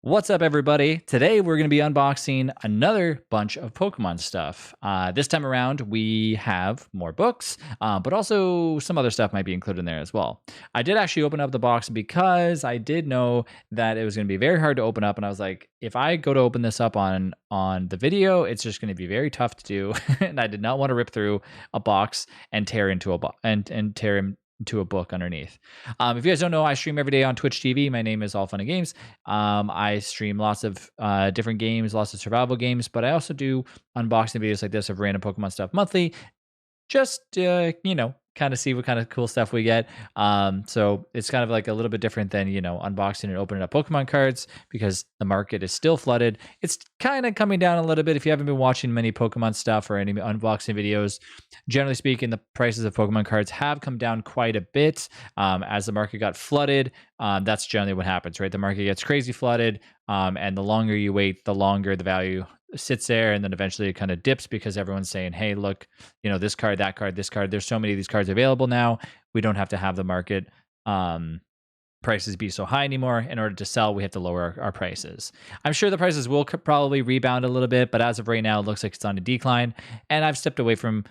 What's up, everybody? Today we're going to be unboxing another bunch of Pokemon stuff. This time around, we have more books, but also some other stuff might be included in there as well. I did actually open up the box because I did know that it was going to be very hard to open up, and I was like, if I go to open this up on the video, it's just going to be very tough to do, and I did not want to rip through a box and tear into and tear into a book underneath. If you guys don't know, I stream every day on Twitch TV. My name is All Fun and Games. I stream lots of different games, lots of survival games, but I also do unboxing videos like this of random Pokemon stuff monthly. Just kind of see what kind of cool stuff we get. So it's kind of like a little bit different than unboxing and opening up Pokemon cards because the market is still flooded. It's kind of coming down a little bit. If you haven't been watching many Pokemon stuff or any unboxing videos, generally speaking, the prices of Pokemon cards have come down quite a bit as the market got flooded. That's generally what happens, right? The market gets crazy flooded, and the longer you wait, the longer the value sits there, and then eventually it kind of dips because everyone's saying, hey, look, this card, that card, this card, there's so many of these cards available now, we don't have to have the market prices be so high anymore. In order to sell, we have to lower our prices. I'm sure the prices will probably rebound a little bit, but as of right now, it looks like it's on a decline. And I've stepped away from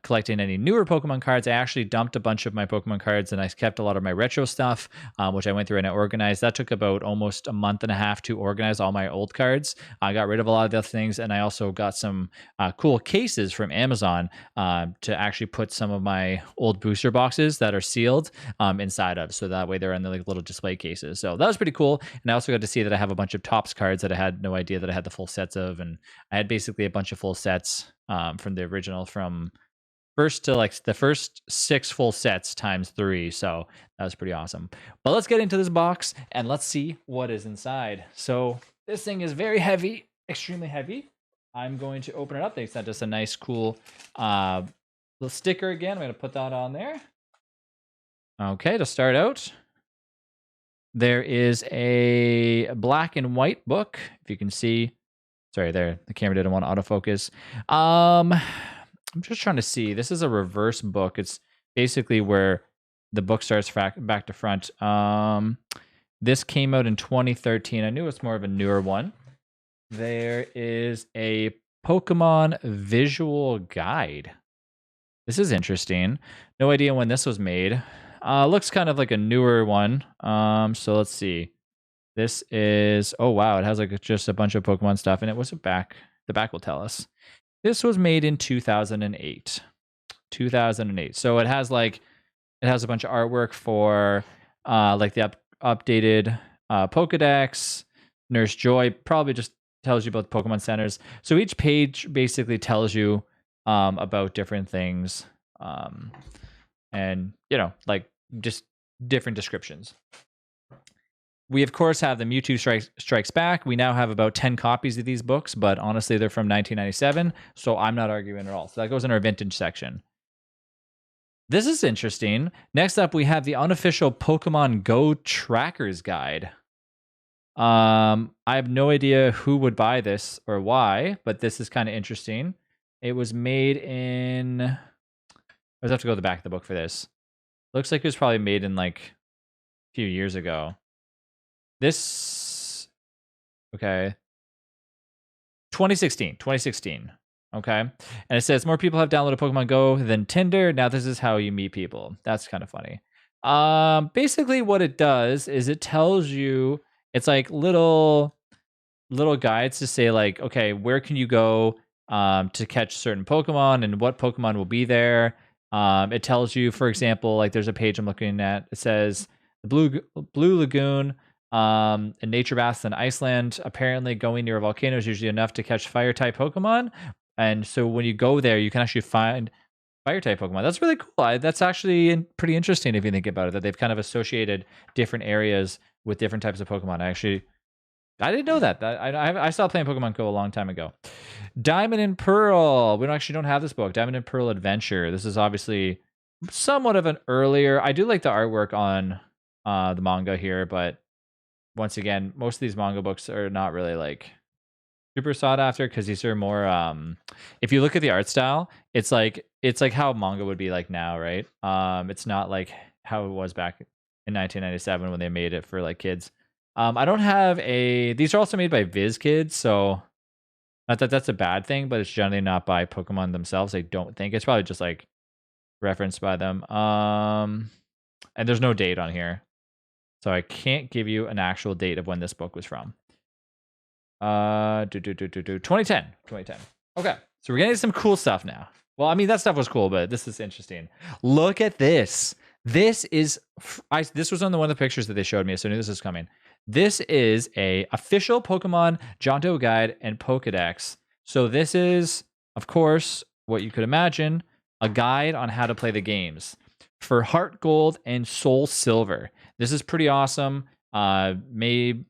collecting any newer Pokemon cards. I actually dumped a bunch of my Pokemon cards and I kept a lot of my retro stuff, which I went through and I organized. That took about almost a month and a half to organize all my old cards. I got rid of a lot of the things, and I also got some cool cases from Amazon to actually put some of my old booster boxes that are sealed inside of, so that way they're in the little display cases. So that was pretty cool. And I also got to see that I have a bunch of Topps cards that I had no idea that I had the full sets of, and I had basically a bunch of full sets from the original, from first to like the first 6 full sets times 3. So that was pretty awesome. But let's get into this box and let's see what is inside. So this thing is very heavy, extremely heavy. I'm going to open it up. They sent us a nice, cool little sticker again. I'm going to put that on there. Okay, to start out, there is a black and white book. If you can see, sorry, there, the camera didn't want to autofocus. I'm just trying to see. This is a reverse book. It's basically where the book starts back to front. This came out in 2013. I knew it's more of a newer one. There is a Pokemon visual guide. This is interesting. No idea when this was made. Looks kind of like a newer one. So let's see. This is, oh wow, it has like just a bunch of Pokemon stuff, and it was a back. The back will tell us. This was made in 2008. 2008. So it has a bunch of artwork for like the updated Pokedex. Nurse Joy probably just tells you about the Pokemon centers. So each page basically tells you about different things, and like just different descriptions. We, of course, have the Mewtwo Strikes Back. We now have about 10 copies of these books, but honestly, they're from 1997, so I'm not arguing at all. So that goes in our vintage section. This is interesting. Next up, we have the unofficial Pokemon Go Trackers Guide. I have no idea who would buy this or why, but this is kind of interesting. It was made in... I just have to go to the back of the book for this. Looks like it was probably made in like a few years ago. This, okay, 2016, okay? And it says, more people have downloaded Pokemon Go than Tinder. Now this is how you meet people. That's kind of funny. Basically what it does is it tells you, it's like little guides to say like, okay, where can you go to catch certain Pokemon and what Pokemon will be there. It tells you, for example, like there's a page I'm looking at. It says the Blue Lagoon, and nature baths in Iceland. Apparently going near a volcano is usually enough to catch fire type Pokemon. And so when you go there, you can actually find fire type Pokemon. That's really cool. That's actually pretty interesting if you think about it, that they've kind of associated different areas with different types of Pokemon. I didn't know that. I stopped playing Pokemon Go a long time ago. Diamond and Pearl. We actually don't have this book. Diamond and Pearl Adventure. This is obviously somewhat of an earlier. I do like the artwork on the manga here, but once again, most of these manga books are not really like super sought after because these are more. If you look at the art style, it's like how manga would be like now, right? It's not like how it was back in 1997 when they made it for like kids. I don't have a. These are also made by VizKids, so not that that's a bad thing, but it's generally not by Pokemon themselves. I don't think it's probably just like referenced by them. And there's no date on here, so I can't give you an actual date of when this book was from. 2010. Okay, so we're getting some cool stuff now. Well, I mean that stuff was cool, but this is interesting. Look at this. This is this was on one of the pictures that they showed me, so I knew this was coming. This is a official Pokemon Johto guide and Pokedex. So this is, of course, what you could imagine, a guide on how to play the games for Heart Gold and Soul Silver. This is pretty awesome. Maybe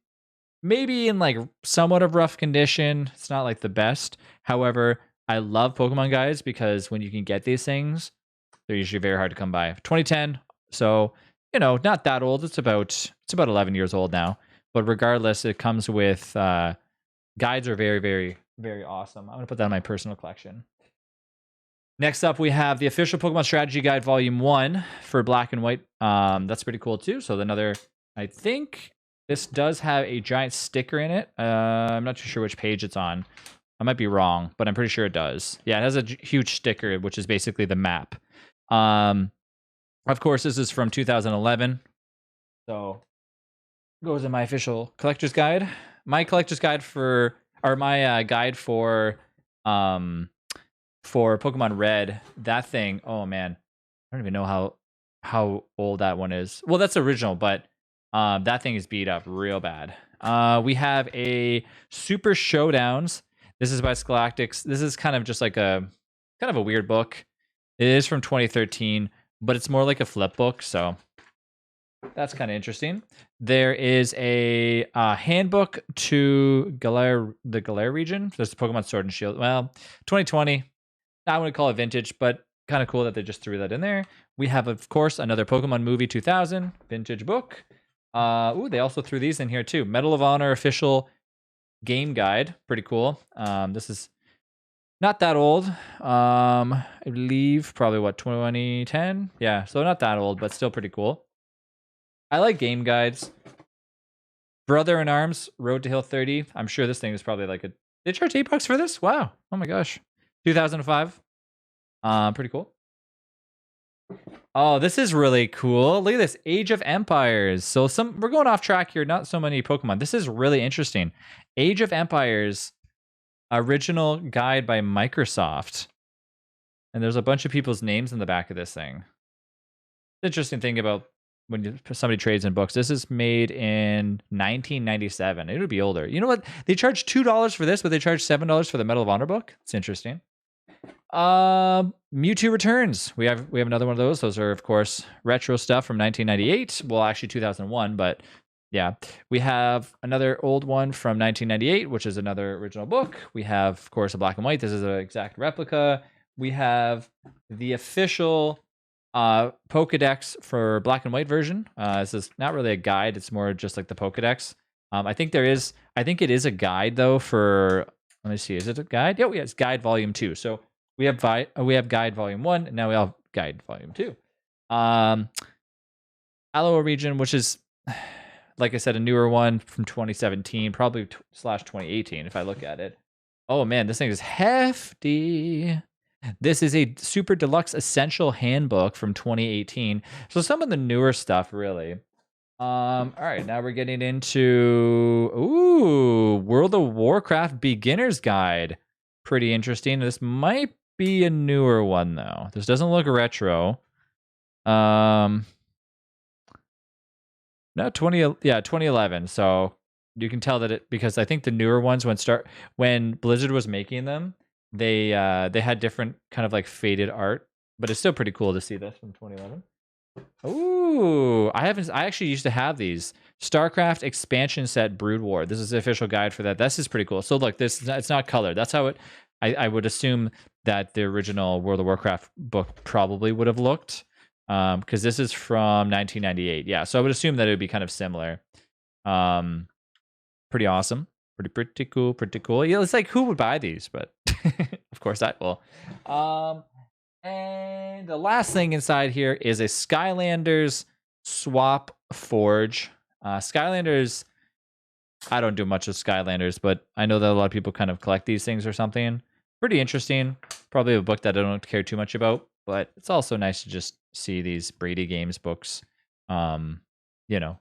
in like somewhat of rough condition. It's not like the best. However, I love Pokemon guides because when you can get these things, they're usually very hard to come by. 2010, so not that old. It's about 11 years old now. But regardless, it comes with guides are very, very, very awesome. I'm gonna put that in my personal collection. Next up, we have the official Pokemon Strategy Guide Volume 1 for Black and White. That's pretty cool too. So another, I think this does have a giant sticker in it. I'm not too sure which page it's on. I might be wrong, but I'm pretty sure it does. Yeah, it has a huge sticker, which is basically the map. Of course, this is from 2011. So goes in my official collector's guide. My collector's guide my guide for Pokemon Red. That thing, oh man, I don't even know how old that one is. Well, that's original, but that thing is beat up real bad. We have a Super Showdowns. This is by Scholastic. This is kind of just like a weird book. It is from 2013, but it's more like a flip book, so that's kind of interesting. There is a handbook to the Galar region. There's the Pokemon Sword and Shield. Well, 2020. I wouldn't call it vintage, but kind of cool that they just threw that in there. We have, of course, another Pokemon Movie 2000 vintage book. They also threw these in here too. Medal of Honor official game guide. Pretty cool. This is not that old. I believe probably 2010. Yeah, so not that old, but still pretty cool. I like game guides. Brother in Arms, Road to Hill 30. I'm sure this thing is probably like they charge $8 for this? Wow. Oh my gosh. 2005. Pretty cool. Oh, this is really cool. Look at this. Age of Empires. So we're going off track here. Not so many Pokemon. This is really interesting. Age of Empires, original guide by Microsoft. And there's a bunch of people's names in the back of this thing. The interesting thing about when somebody trades in books, this is made in 1997. It would be older. You know what? They charge $2 for this, but they charge $7 for the Medal of Honor book. It's interesting. Mewtwo Returns. We have another one of those. Those are, of course, retro stuff from 1998. Well, actually 2001, but yeah. We have another old one from 1998, which is another original book. We have, of course, a black and white. This is an exact replica. We have the official Pokedex for black and white version. This is not really a guide. It's more just like the Pokedex. I think it is a guide though for, let me see. Is it a guide? Yeah, it's guide volume 2. So we have guide volume 1, and now we have guide volume 2. Aloha region, which is, like I said, a newer one from 2017, probably /2018 if I look at it. Oh man, this thing is hefty. This is a super deluxe essential handbook from 2018. So some of the newer stuff, really. All right, now we're getting into World of Warcraft Beginner's Guide. Pretty interesting. This might be a newer one though. This doesn't look retro. No, 2011. So you can tell that because I think the newer ones when Blizzard was making them, they had different kind of like faded art, but it's still pretty cool to see this from 2011. Ooh, I actually used to have these StarCraft expansion set Brood War. This is the official guide for that. This is pretty cool. So look, it's not colored. That's how I would assume that the original World of Warcraft book probably would have looked. Because this is from 1998. Yeah, so I would assume that it would be kind of similar. Pretty awesome. Pretty cool. Yeah, it's like, who would buy these? But of course I will. And the last thing inside here is a Skylanders Swap Forge. Skylanders I don't do much of Skylanders, but I know that a lot of people kind of collect these things or something. Pretty interesting. Probably a book that I don't care too much about, but it's also nice to just see these Brady Games books. You know,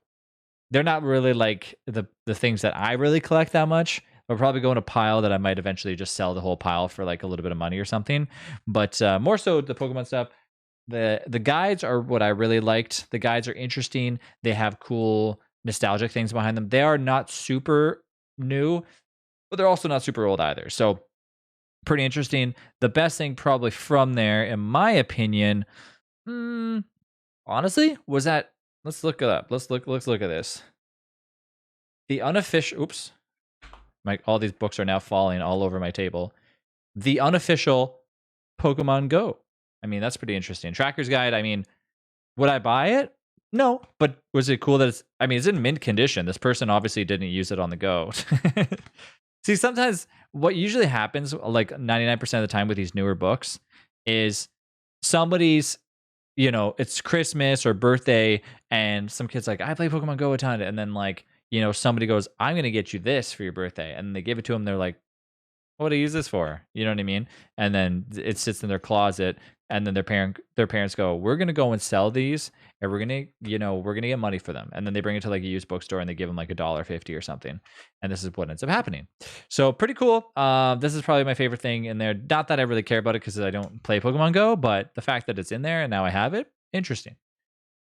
they're not really like the things that I really collect that much. They'll probably go in a pile that I might eventually just sell the whole pile for like a little bit of money or something. But more so the Pokemon stuff. The guides are what I really liked. The guides are interesting. They have cool nostalgic things behind them. They are not super new, but they're also not super old either. So pretty interesting. The best thing probably from there, in my opinion, honestly, was that let's look it up. Let's look at this. The unofficial oops. All these books are now falling all over my table. The unofficial Pokemon Go. I mean, that's pretty interesting. Tracker's Guide, I mean, would I buy it? No, but was it cool that it's in mint condition. This person obviously didn't use it on the go. See, sometimes what usually happens, like 99% of the time with these newer books, is somebody's, it's Christmas or birthday, and some kid's like, I play Pokemon Go a ton. And then, like, somebody goes, I'm going to get you this for your birthday. And they give it to them. They're like, what do I use this for? You know what I mean? And then it sits in their closet, and then their parents go, we're gonna go and sell these, and we're gonna get money for them. And then they bring it to like a used bookstore, and they give them like $1.50 or something. And this is what ends up happening. So pretty cool. This is probably my favorite thing in there. Not that I really care about it because I don't play Pokemon Go, but the fact that it's in there and now I have it, interesting.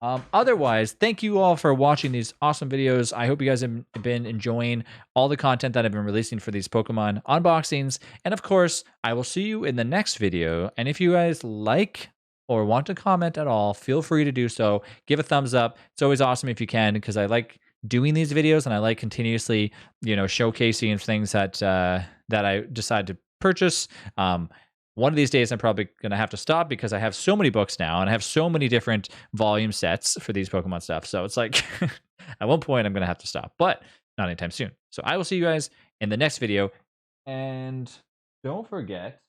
Otherwise, thank you all for watching these awesome videos. I hope you guys have been enjoying all the content that I've been releasing for these Pokemon unboxings. And of course, I will see you in the next video. And if you guys like or want to comment at all, feel free to do so. Give a thumbs up. It's always awesome if you can, because I like doing these videos and I like continuously, showcasing things that I decide to purchase. One of these days, I'm probably going to have to stop because I have so many books now and I have so many different volume sets for these Pokemon stuff. So it's like, at one point, I'm going to have to stop, but not anytime soon. So I will see you guys in the next video. And don't forget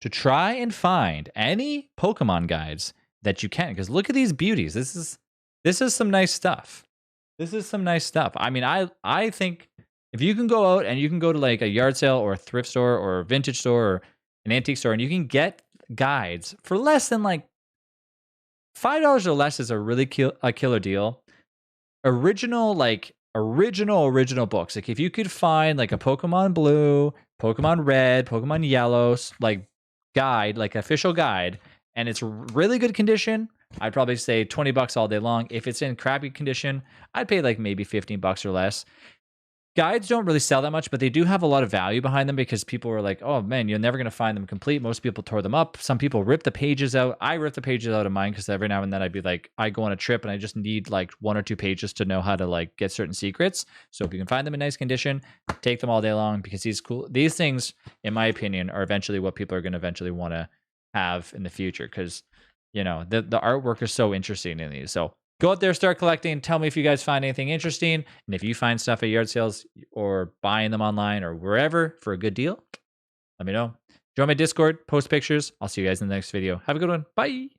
to try and find any Pokemon guides that you can, because look at these beauties. This is some nice stuff. This is some nice stuff. I mean, I think if you can go out and you can go to like a yard sale or a thrift store or a vintage store or an antique store, and you can get guides for less than like $5 or less, is a really killer deal. Original books. Like if you could find like a Pokemon Blue, Pokemon Red, Pokemon Yellow, like guide, like official guide, and it's really good condition, I'd probably say $20 all day long. If it's in crappy condition, I'd pay like maybe $15 or less. Guides don't really sell that much, but they do have a lot of value behind them because people were like, oh man, you're never going to find them complete. Most people tore them up. Some people rip the pages out. I rip the pages out of mine because every now and then I'd be like, I go on a trip and I just need like 1 or 2 pages to know how to like get certain secrets. So if you can find them in nice condition, take them all day long, because these things, in my opinion, are eventually what people are going to eventually want to have in the future, because the artwork is so interesting in these. So go out there, start collecting. Tell me if you guys find anything interesting. And if you find stuff at yard sales or buying them online or wherever for a good deal, let me know. Join my Discord, post pictures. I'll see you guys in the next video. Have a good one. Bye.